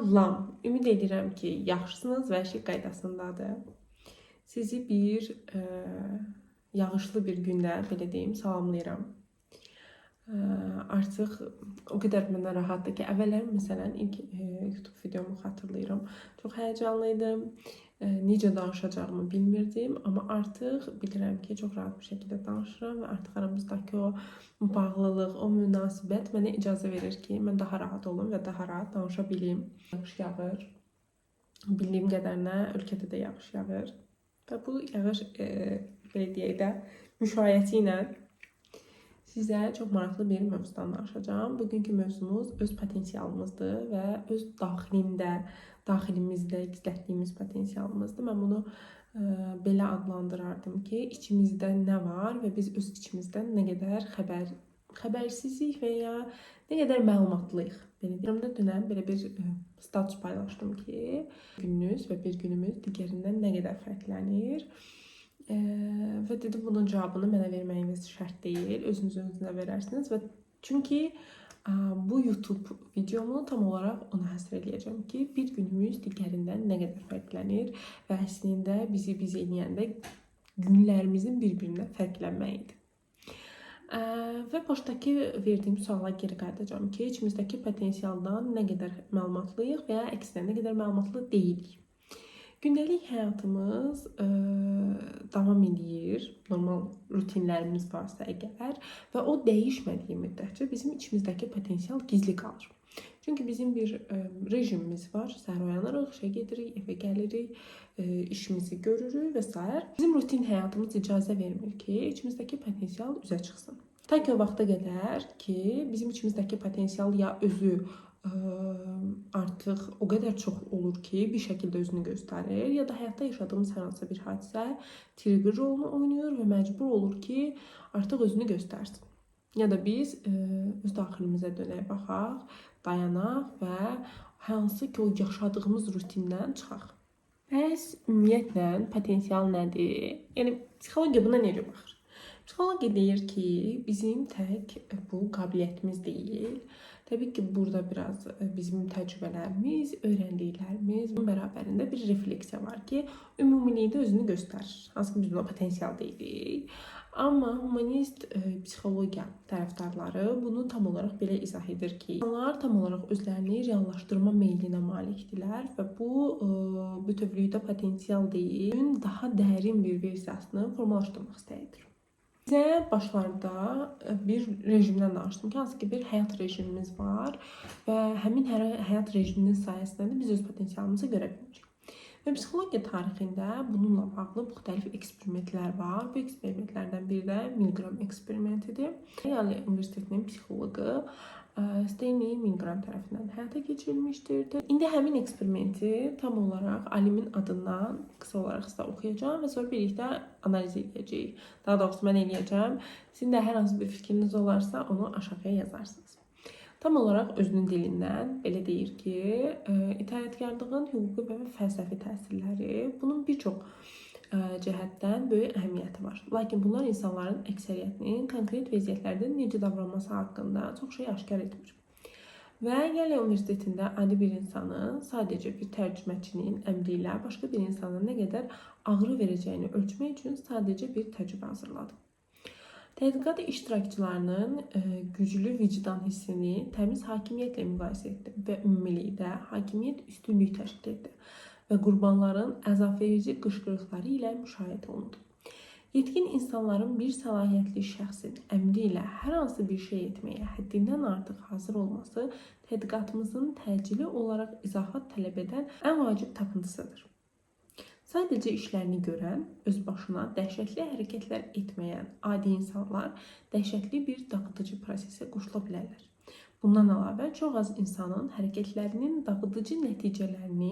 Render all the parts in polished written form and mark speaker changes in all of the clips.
Speaker 1: Salam. Ümid edirəm ki, yaxşısınız və hər şey qaydasındadır. Sizi bir yağışlı bir gündə, belə deyim, salamlayıram. Artıq o qədər mənə rahatdır ki, əvvəllər məsələn ilk YouTube videomu xatırlayıram. Çox həyəcanlıydım. Necə danışacağımı bilmirdim, amma artıq bilirəm ki, çox rahat bir şəkildə danışıram və artıq aramızdakı o bağlılıq, o münasibət mənə icazə verir ki, mən daha rahat olum və daha rahat danışa bilim. Yağış yağır. Bildiyim qədərinə ölkədə də yağış yağır. Və bu yağış belə deyək də müşayiəti ilə sizə çox maraqlı bir mövzudan danışacağam. Bugünkü mövzumuz öz potensialımızdır və öz daxilimizdə gizlətdiyimiz potensialımızdır. Mən bunu belə adlandırardım ki, içimizdə nə var və biz öz içimizdən nə qədər xəbərsizik və ya nə qədər məlumatlıyıq. Belə deyim, dünən belə bir status paylaşdım ki, gününüz və bir günümüz digərindən nə qədər fərqlənir. Və dedim, bunun cavabını mənə verməyiniz şərt deyil, özünüzə verərsiniz və çünki bu YouTube videomu tam olaraq ona həsr edəcəm ki, bir günümüz digərindən nə qədər fərqlənir və əslində bizi biz eləyəndə günlərimizin bir-birindən fərqlənməyidir. Və başdakı verdiyim suala geri qayıdacağam ki, içimizdəki potensialdan nə qədər məlumatlıyıq və ya əksinə nə qədər məlumatlı deyilik. Gündəlik həyatımız davam edir, normal rutinlərimiz varsa əgər və o dəyişmədiyi müddətcə bizim içimizdəki potensial gizli qalır. Çünki bizim bir rejimimiz var, səhər oyanırıq, işə gedirik, evə gəlirik, işimizi görürük və s. Bizim rutin həyatımız icazə vermir ki, içimizdəki potensial üzə çıxsın. Ta ki o vaxta qədər ki, bizim içimizdəki potensial ya özü artıq o qədər çox olur ki, bir şəkildə özünü göstərir, ya da həyatda yaşadığımız hər hansı bir hadisə trigger rolunu oynayır və məcbur olur ki, artıq özünü göstərsin. Ya da biz öz daxilimizə dönək baxaq, dayanaq və hansı ki, o yaşadığımız rutindən çıxaq. Bəs ümumiyyətlə potensial nədir? Yəni psixologiya buna necə baxır? Psixologiya deyir ki, bizim tək bu qabiliyyətimiz deyil. Təbii ki, burada biraz bizim təcrübələrimiz, öyrəndiklərimiz bərabərində bir refleksiya var ki, ümumilikdə özünü göstərir. Hansı ki, biz buna potensial deyirik. Amma humanist psixologiya tərəfdarları bunu tam olaraq belə izah edir ki, insanlar tam olaraq özlərini reallaşdırma meylinə malikdirlər və bu bütövlükdə potensial deyil, daha dərin bir versiyasını formalaşdırmaq istəyidir. Bizə başlarda bir rejimdən danışdım ki, hansı ki bir həyat rejimimiz var və həmin həyat rejiminin sayəsində də biz öz potensialımızı görə bilirik. Və psixologiya tarixində bununla bağlı müxtəlif eksperimentlər var. Bu eksperimentlərdən biri də Milgram eksperimentidir. Yale Universitetinin psixoloqu Stanley Milgram tərəfindən həyata keçirilmişdir. İndi həmin eksperimenti tam olaraq alimin adından qısa olaraq sizə oxuyacağam və sonra birlikdə analiz edəcəyik. Daha doğrusu mən eləyəcəm. Sizin də hər hansı bir fikriniz olarsa onu aşağıya yazarsınız. Tam olaraq özünün dilindən belə deyir ki, itaətkarlığın hüquqi və fəlsəfi təsirləri bunun bir çox cəhətdən böyük əhəmiyyəti var. Lakin bunlar insanların əksəriyyətinin konkret vəziyyətlərdə necə davranması haqqında çox şey aşkar etmir. Və Yale Universitetində adi bir insanın sadəcə bir tərcüməçinin əmri ilə başqa bir insana nə qədər ağrı verəcəyini ölçmək üçün sadəcə bir təcrübə hazırladı. Tədqiqat iştirakçılarının güclü vicdan hissini təmiz hakimiyyətlə müqayisə etdi və ümumilikdə hakimiyyət üstünlük təşkil etdi və qurbanların əzabverici qışqırıqları ilə müşahidə olundu. Yetkin insanların bir səlahiyyətli şəxsin əmri ilə hər hansı bir şey etməyə həddindən artıq hazır olması tədqiqatımızın təcili olaraq izahat tələb edən ən vacib tapıntısıdır. Sadəcə işlərini görən, öz başına dəhşətli hərəkətlər etməyən adi insanlar dəhşətli bir dağıdıcı prosesə qoşula bilərlər. Bundan əlavə, çox az insanın hərəkətlərinin dağıdıcı nəticələrini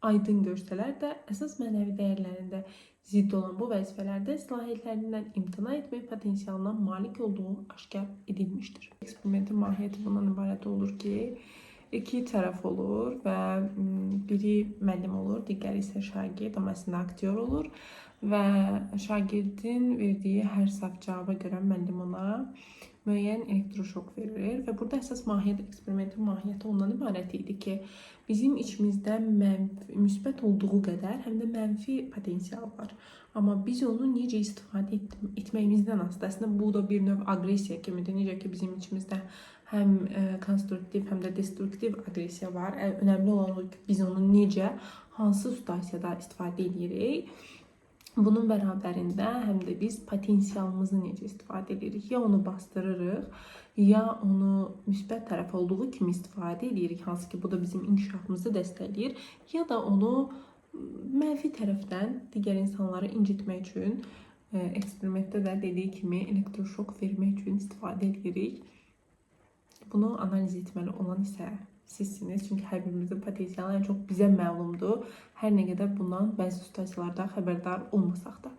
Speaker 1: aydın görsələr də, əsas mənəvi dəyərlərində zidd olan bu vəzifələrdə səlahiyyətlərindən imtina etmək potensialına malik olduğu aşkar edilmişdir. Eksperimentin mahiyyəti bundan ibarət olur ki, iki tərəf olur və biri müəllim olur, digəri isə şagird, amma əslində aktyor olur və şagirdin verdiyi hər səhv cavaba görə müəllim ona müəyyən elektroşok verir və burada əsas mahiyyət, eksperimentin mahiyyəti ondan ibarət idi ki, bizim içimizdə müsbət olduğu qədər həm də mənfi potensial var. Amma biz onu necə istifadə etməyimizdən asılıdır. Əslində bu da bir növ aqressiya kimidir. Necə ki bizim içimizdə həm konstruktiv, həm də destruktiv aqressiya var. Önəmli olan o ki, biz onu necə, hansı situasiyada istifadə edirik. Bunun bərabərində həm də biz potensialımızı necə istifadə edirik. Ya onu bastırırıq, ya onu müsbət tərəf olduğu kimi istifadə edirik, hansı ki bu da bizim inkişafımızı dəstəkləyir, ya da onu mənfi tərəfdən digər insanları incitmək üçün, eksperimentdə də dediyi kimi elektroşok vermək üçün istifadə edirik. Bunu analiz etməli olan isə sizsiniz. Çünki hər birimizin potensialı ən çox bizə məlumdur. Hər nə qədər bundan bəzi situasiyalarda xəbərdar olmasaq da.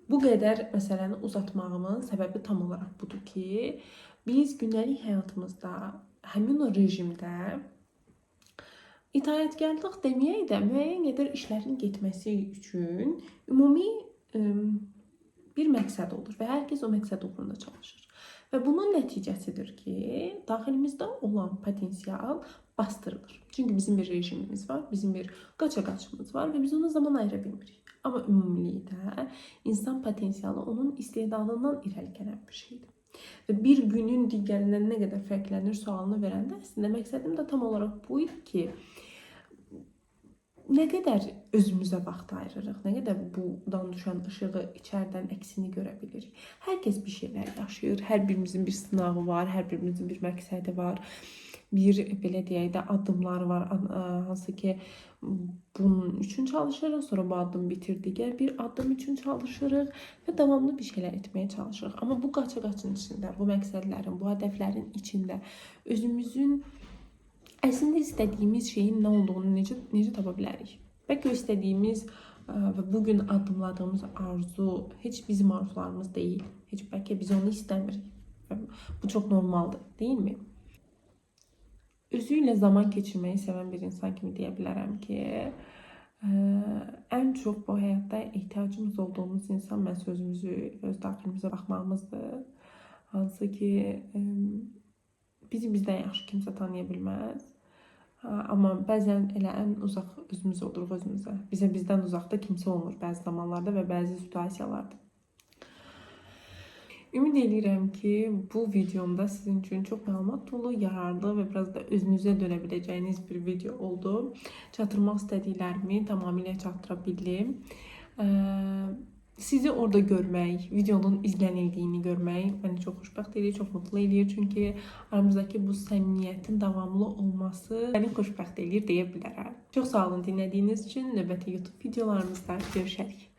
Speaker 1: Bu qədər məsələni uzatmağımın səbəbi tam olaraq budur ki, biz gündəlik həyatımızda həmin o rejimdə itaətkarlıq deməyək də müəyyən qədər işlərin getməsi üçün ümumi bir məqsəd olur və hər kəs o məqsəd uğrunda çalışır. Və bunun nəticəsidir ki, daxilimizdə olan potensial bastırılır. Çünki bizim bir rejimimiz var, bizim bir qaça-qaçımız var və biz ona zaman ayıra bilmirik. Amma ümumilikdə insan potensialı onun istedadından irəli gələn bir şeydir. Və bir günün digərindən nə qədər fərqlənir sualını verəndə əslində məqsədim də tam olaraq bu idi ki, nə qədər özümüzə vaxt ayırırıq, nə qədər buradan düşən işığı içərdən əksini görə bilirik. Hər kəs bir şeylər yaşayır, hər birimizin bir sınağı var, hər birimizin bir məqsədi var, bir belə deyək də addımlar var, hansı ki bunun üçün çalışırıq, sonra bu addım bitir, digər bir addım üçün çalışırıq və davamlı bir şeylər etməyə çalışırıq. Amma bu qaça-qaçın içində, bu məqsədlərin, bu hədəflərin içində özümüzün əslində istədiyimiz şeyin nə olduğunu necə tapa bilərik? Bəlkə istədiyimiz və bugün addımladığımız arzu heç bizim arzularımız deyil. Heç bəlkə biz onu istəmirik. Bu çox normaldır, deyilmi? Özü ilə zaman keçirməyi sevən bir insan kimi deyə bilərəm ki, ən çox bu həyatda ehtiyacımız olduğumuz insan məhz özümüzü, öz daxilimizə baxmağımızdır. Hansı ki, bizi bizdən yaxşı kimsə tanıya bilməz. Amma bəzən elə ən uzaq özümüz oluruq özümüzə. Bizdən uzaqda kimsə olmur bəzi zamanlarda və bəzi situasiyalarda. Ümid edirəm ki, bu videomda sizin üçün çox məlumat dolu, yararlı və biraz da özünüzə dönə biləcəyiniz bir video oldu. Çatdırmaq istədiklərimi tamamilə çatdıra bildim. Sizi orada görmək, videonun izlənildiyini görmək məni çox xoşbəxt edir, çox mutlu edir. Çünki aramızdakı bu səmimiyyətin davamlı olması məni xoşbəxt edir deyə bilərəm. Çox sağ olun dinlədiyiniz üçün. Növbəti YouTube videolarımızda görüşərik.